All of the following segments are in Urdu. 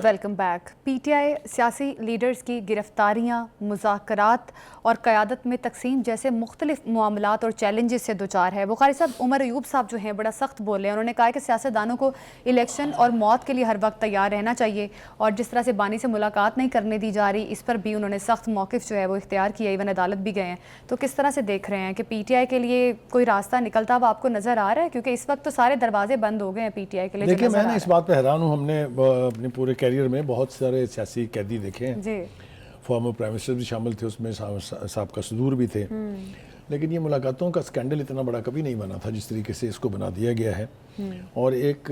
Welcome back. P T I سیاسی لیڈرز کی گرفتاریاں، مذاکرات اور قیادت میں تقسیم جیسے مختلف معاملات اور چیلنجز سے دوچار ہے۔ بخاری صاحب، عمر ایوب صاحب جو ہیں بڑا سخت بولے ہیں، انہوں نے کہا کہ سیاستدانوں کو الیکشن اور موت کے لیے ہر وقت تیار رہنا چاہیے، اور جس طرح سے بانی سے ملاقات نہیں کرنے دی جا رہی، اس پر بھی انہوں نے سخت موقف جو ہے وہ اختیار کیا، ایون عدالت بھی گئے ہیں۔ تو کس طرح سے دیکھ رہے ہیں کہ پی ٹی آئی کے لیے کوئی راستہ نکلتا ہوا آپ کو نظر آ رہا ہے؟ کیونکہ اس وقت تو سارے دروازے بند ہو گئے ہیں پی ٹی آئی کے لیے۔ دیکھیں، میں نے اس بات پہ حیران ہوں، ہم نے اپنے پورے کیریئر میں بہت سارے سیاسی قیدی دیکھے ہیں جی، فارمر پرائم منسٹر بھی شامل تھے اس میں، سابقہ صدور بھی تھے، لیکن یہ ملاقاتوں کا سکینڈل اتنا بڑا کبھی نہیں بنا تھا جس طریقے سے اس کو بنا دیا گیا ہے۔ اور ایک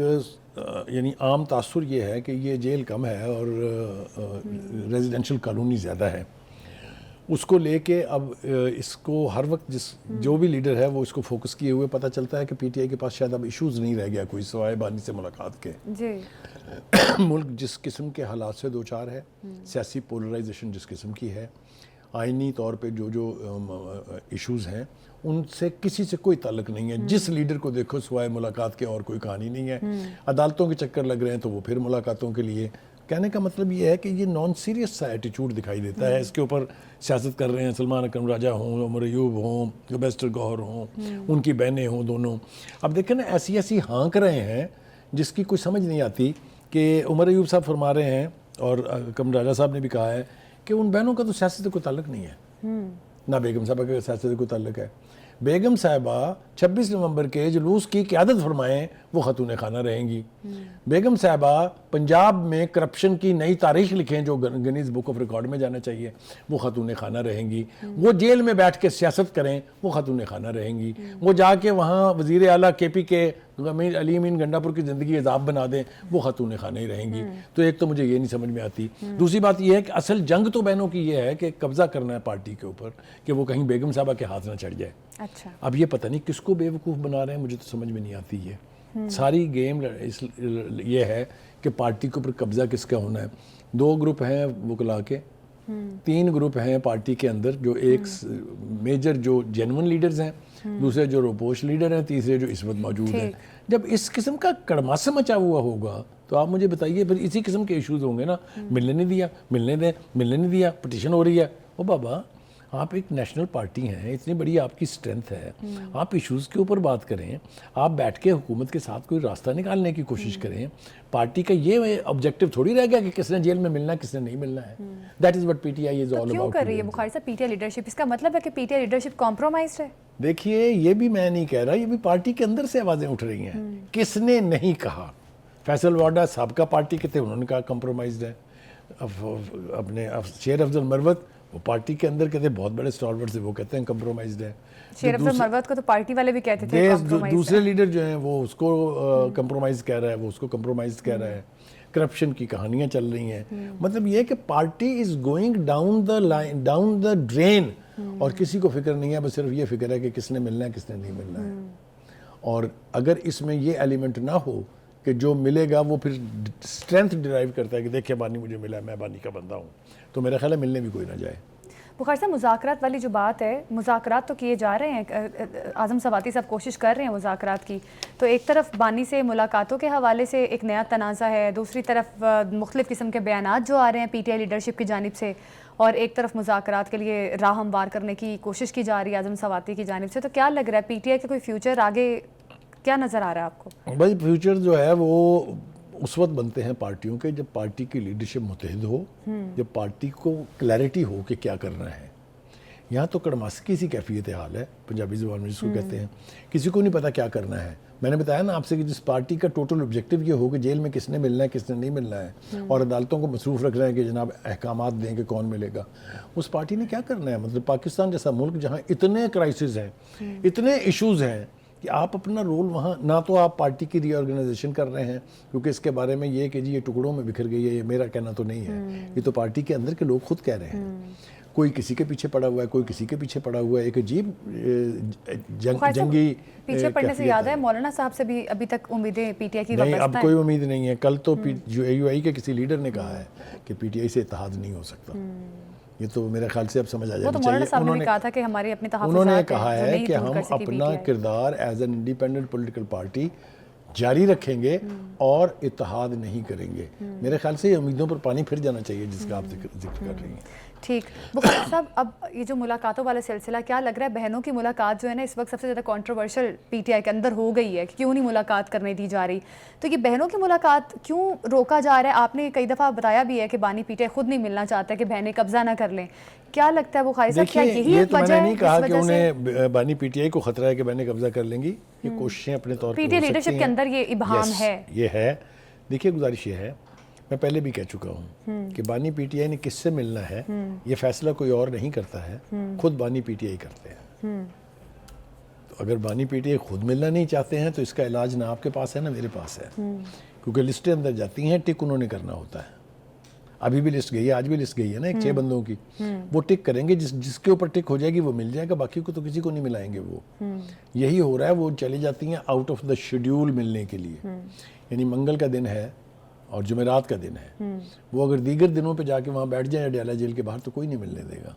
یعنی عام تاثر یہ ہے کہ یہ جیل کم ہے اور ریزیڈینشل کالونی زیادہ ہے، اس کو لے کے اب اس کو ہر وقت جو بھی لیڈر ہے وہ اس کو فوکس کیے ہوئے پتہ چلتا ہے کہ پی ٹی آئی کے پاس شاید اب ایشوز نہیں رہ گیا کوئی سوائے بانی سے ملاقات کے۔ جی، ملک جس قسم کے حالات سے دوچار ہے، سیاسی پولرائزیشن جس قسم کی ہے، آئینی طور پہ جو ایشوز ہیں ان سے کسی سے کوئی تعلق نہیں ہے۔ جس لیڈر کو دیکھو سوائے ملاقات کے اور کوئی کہانی نہیں ہے۔ عدالتوں کے چکر لگ رہے ہیں تو وہ پھر ملاقاتوں کے لیے۔ کہنے کا مطلب یہ ہے کہ یہ نان سیریس سا ایٹیچیوڈ دکھائی دیتا ہے۔ اس کے اوپر سیاست کر رہے ہیں سلمان اکرم راجہ ہوں، عمر ایوب ہوں، بیسٹر گوہر ہوں، ان کی بہنیں ہوں دونوں۔ اب دیکھیں نا، ایسی ایسی ہانک رہے ہیں جس کی کوئی سمجھ نہیں آتی کہ عمر ایوب صاحب فرما رہے ہیں اور اکرم راجہ صاحب نے بھی کہا ہے کہ ان بہنوں کا تو سیاست سے کوئی تعلق نہیں ہے، نہ بیگم صاحبہ کا سیاست سے کوئی تعلق ہے۔ بیگم صاحبہ 26 نومبر کے جلوس کی قیادت فرمائیں، وہ خاتون خانہ رہیں گی۔ بیگم صاحبہ پنجاب میں کرپشن کی نئی تاریخ لکھیں جو گنیز بک آف ریکارڈ میں جانا چاہیے، وہ خاتون خانہ رہیں گی۔ وہ جیل میں بیٹھ کے سیاست کریں، وہ خاتون خانہ رہیں گی۔ وہ جا کے وہاں وزیر اعلیٰ کے پی کے علی امین گنڈا پور کی زندگی عذاب بنا دیں، وہ خاتون خانہ ہی رہیں گی۔ تو ایک تو مجھے یہ نہیں سمجھ میں آتی۔ دوسری بات یہ ہے کہ اصل جنگ تو بہنوں کی یہ ہے کہ قبضہ کرنا ہے پارٹی کے اوپر، کہ وہ کہیں بیگم صاحبہ کے ہاتھ نہ چڑھ جائے۔ اچھا، اب یہ پتہ نہیں کس کو بے وقوف بنا رہے ہیں، مجھے تو سمجھ میں نہیں آتی یہ ساری گیم۔ یہ ہے کہ پارٹی کے اوپر قبضہ کس کا ہونا ہے۔ 2 گروپ ہیں وکلا کے، 3 گروپ ہیں پارٹی کے اندر، جو ایک میجر جو جینون لیڈرز ہیں، دوسرے جو روپوش لیڈر ہیں، تیسرے جو اس وقت موجود ہیں۔ جب اس قسم کا کڑماسا مچا ہوا ہوگا تو آپ مجھے بتائیے پھر اسی قسم کے ایشوز ہوں گے نا، ملنے نہیں دیا، ملنے دیں، ملنے نہیں دیا، پٹیشن ہو رہی ہے۔ او بابا، آپ ایک نیشنل پارٹی ہیں، اتنی بڑی آپ کی سٹرینتھ ہے، آپ ایشوز کے اوپر بات کریں، آپ بیٹھ کے حکومت کے ساتھ کوئی راستہ نکالنے کی کوشش کریں۔ پارٹی کا یہ آبجیکٹو تھوڑی رہ گیا کہ کس نے جیل میں ملنا ہے، کس نے نہیں ملنا ہے۔ That is what P T I is all about. کیوں کر رہی ہے بخاری صاحب پی ٹی آئی لیڈرشپ؟ اس کا مطلب ہے کہ P T I leadership compromised ہے؟ دیکھیے، یہ بھی میں نہیں کہہ رہا، یہ بھی پارٹی کے اندر سے آوازیں اٹھ رہی ہیں۔ کس نے نہیں کہا؟ فیصل واڈا سابقہ پارٹی کے تھے، انہوں نے کہا کمپرومائزڈ ہے۔ اپنے شیر افضل مروت، وہ پارٹی کے اندر کہتے ہیں بہت بڑے اسٹالورٹ سے، وہ کہتے ہیں کمپرومائزڈ ہے۔ شیر افضل مروت کو تو پارٹی والے بھی کہتے تھے دوسرے لیڈر جو ہیں وہ اس کو کمپرومائز کہہ رہا ہے، وہ اس کو کمپرومائز کہہ رہا ہے۔ کرپشن کی کہانیاں چل رہی ہیں۔ مطلب یہ کہ party is going down the drain, اور کسی کو فکر نہیں ہے، بس صرف یہ فکر ہے کہ کس نے ملنا ہے، کس نے نہیں ملنا ہے۔ اور اگر اس میں یہ ایلیمنٹ نہ ہو کہ جو ملے گا وہ پھر اسٹرینتھ ڈرائیو کرتا ہے کہ دیکھیں بانی مجھے ملا ہے، میں بانی کا بندہ ہوں، تو میرا خیال ہے ملنے بھی کوئی نہ جائے۔ بخاری صاحب، مذاکرات والی جو بات ہے، مذاکرات تو کیے جا رہے ہیں، اعظم سواتی صاحب کوشش کر رہے ہیں مذاکرات کی، تو ایک طرف بانی سے ملاقاتوں کے حوالے سے ایک نیا تنازع ہے، دوسری طرف مختلف قسم کے بیانات جو آ رہے ہیں پی ٹی آئی لیڈرشپ کی جانب سے، اور ایک طرف مذاکرات کے لیے راہ ہموار کرنے کی کوشش کی جا رہی ہے اعظم سواتی کی جانب سے۔ تو کیا لگ رہا ہے پی ٹی آئی کا کوئی فیوچر آگے کیا نظر آ رہا ہے آپ کو؟ بھائی، فیوچر جو ہے وہ اس وقت بنتے ہیں پارٹیوں کے جب پارٹی کی لیڈرشپ متحد ہو، جب پارٹی کو کلیئرٹی ہو کہ کیا کرنا ہے۔ یہاں تو کڑماسکی سی کیفیت حال ہے، پنجابی زبان میں جس کو کہتے ہیں، کسی کو نہیں پتا کیا کرنا ہے۔ میں نے بتایا نا آپ سے کہ جس پارٹی کا ٹوٹل آبجیکٹو یہ ہو کہ جیل میں کس نے ملنا ہے، کس نے نہیں ملنا ہے، اور عدالتوں کو مصروف رکھ رہے ہیں کہ جناب احکامات دیں کہ کون ملے گا، اس پارٹی نے کیا کرنا ہے؟ مطلب پاکستان جیسا ملک جہاں اتنے کرائسز ہیں، اتنے ایشوز ہیں، کہ آپ اپنا رول وہاں نہ تو آپ پارٹی کی ری آرگنائزیشن کر رہے ہیں، کیونکہ اس کے بارے میں یہ کہ جی یہ ٹکڑوں میں بکھر گئی ہے، یہ میرا کہنا تو نہیں ہے، یہ تو پارٹی کے اندر کے لوگ خود کہہ رہے ہیں۔ کوئی کسی کے پیچھے پڑا ہوا ہے، کوئی کسی کے پیچھے پڑا ہوا ہے، ایک عجیب جنگی پیچھے پڑنے سے یاد ہے مولانا صاحب سے بھی ابھی تک امیدیں پی ٹی آئی کی نہیں، اب کوئی امید نہیں ہے۔ کل تو جو اے یو آئی کے کسی لیڈر نے کہا ہے کہ پی ٹی آئی سے اتحاد نہیں ہو سکتا۔ یہ تو میرے خیال سے اب سمجھ آ جانا چاہیے۔ انہوں نے کہا تھا کہ ہماری اپنی تحفظات انہوں نے کہا ہے کہ ہم اپنا کردار as an independent political party جاری رکھیں گے اور اتحاد نہیں کریں گے. میرے خیال سے یہ امیدوں پر پانی پھر جانا چاہیے جس کا آپ ذکر کر رہی ہیں. ٹھیک. بخاری صاحب اب یہ جو ملاقاتوں والا سلسلہ کیا لگ رہا ہے بہنوں کی ملاقات جو ہے نا اس وقت سب سے زیادہ کنٹروورشل پی ٹی آئی کے اندر ہو گئی ہے کہ کیوں نہیں ملاقات کرنے دی جا رہی. تو یہ بہنوں کی ملاقات کیوں روکا جا رہا ہے؟ آپ نے کئی دفعہ بتایا بھی ہے کہ بانی پی ٹی آئی خود نہیں ملنا چاہتا کہ بہنیں قبضہ نہ کر لیں. کیا لگتا ہے بخاری صاحب کیا یہی ایک وجہ ہے؟ نہیں کہا کہ انہیں بانی پی ٹی آئی کو خطرہ ہے کہ بہنیں قبضہ کر لیں گی. یہ کوششیں اپنے طور پی ٹی آئی لیڈرشپ کے اندر یہ ابہام ہے. یہ ہے. دیکھیے گزارش یہ ہے، میں پہلے بھی کہہ چکا ہوں کہ بانی پی ٹی آئی نے کس سے ملنا ہے یہ فیصلہ کوئی اور نہیں کرتا ہے، خود بانی پی ٹی آئی کرتے ہیں. تو اگر بانی پی ٹی آئی خود ملنا نہیں چاہتے ہیں تو اس کا علاج نہ آپ کے پاس ہے نہ میرے پاس ہے، کیونکہ لسٹیں اندر جاتی ہیں، ٹک انہوں نے کرنا ہوتا ہے. ابھی بھی لسٹ گئی ہے، آج بھی لسٹ گئی ہے نا 6 بندوں کی. وہ ٹک کریں گے، جس کے اوپر ٹک ہو جائے گی وہ مل جائے گا، باقی کو تو کسی کو نہیں ملائیں گے. وہ یہی ہو رہا ہے. وہ چلی جاتی ہیں آؤٹ آف دا شیڈیول ملنے کے لیے. یعنی منگل کا دن ہے اور جمعرات کا دن ہے، وہ اگر دیگر دنوں پہ جا کے وہاں بیٹھ جائیں اڈیالہ جیل کے باہر تو کوئی نہیں ملنے دے گا.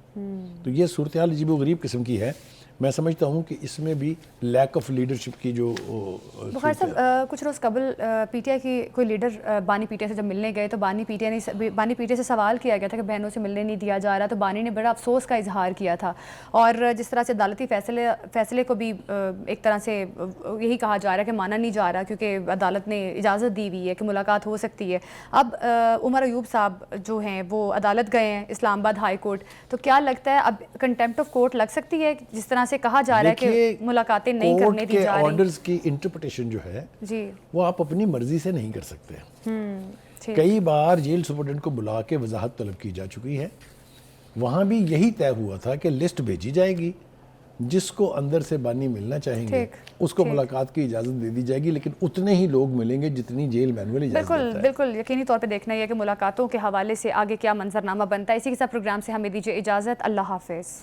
تو یہ صورتحال عجیب و غریب قسم کی ہے. میں سمجھتا ہوں کہ اس میں بھی لیک آف لیڈرشپ کی جو بخاری صاحب کچھ روز قبل پی ٹی آئی کی کوئی لیڈر بانی پی ٹی آئی سے جب ملنے گئے تو بانی پی ٹی آئی سے سوال کیا گیا تھا کہ بہنوں سے ملنے نہیں دیا جا رہا. تو بانی نے بڑا افسوس کا اظہار کیا تھا اور جس طرح سے عدالتی فیصلے کو بھی ایک طرح سے یہی کہا جا رہا ہے کہ مانا نہیں جا رہا کیونکہ عدالت نے اجازت دی ہوئی ہے کہ ملاقات ہو سکتی ہے. اب عمر ایوب صاحب جو ہیں وہ عدالت گئے ہیں اسلام آباد ہائی کورٹ. تو کیا لگتا ہے اب کنٹیمپٹ آف کورٹ لگ سکتی ہے جس طرح سے کہا جا رہا ہے کہ ملاقاتیں نہیں کرنے دی جا رہی؟ آرڈرز کی انٹرپریٹیشن جو ہے جی وہ آپ اپنی مرضی سے نہیں کر سکتے. کئی بار جیل سپرڈنٹ کو بلا کے وضاحت طلب کی جا چکی ہے. وہاں بھی یہی طے ہوا تھا کہ لسٹ بھیجی جائے گی، جس کو اندر سے بانی ملنا چاہیں گے اس کو ملاقات کی اجازت دے دی جائے گی، لیکن اتنے ہی لوگ ملیں گے جتنی جیل مینول اجازت دیتا ہے. بالکل یقینی طور پہ دیکھنا یہ کہ ملاقاتوں کے حوالے سے آگے کیا منظرنامہ بنتا ہے. اسی کے ساتھ پروگرام سے ہمیں دیجیے اجازت. اللہ حافظ.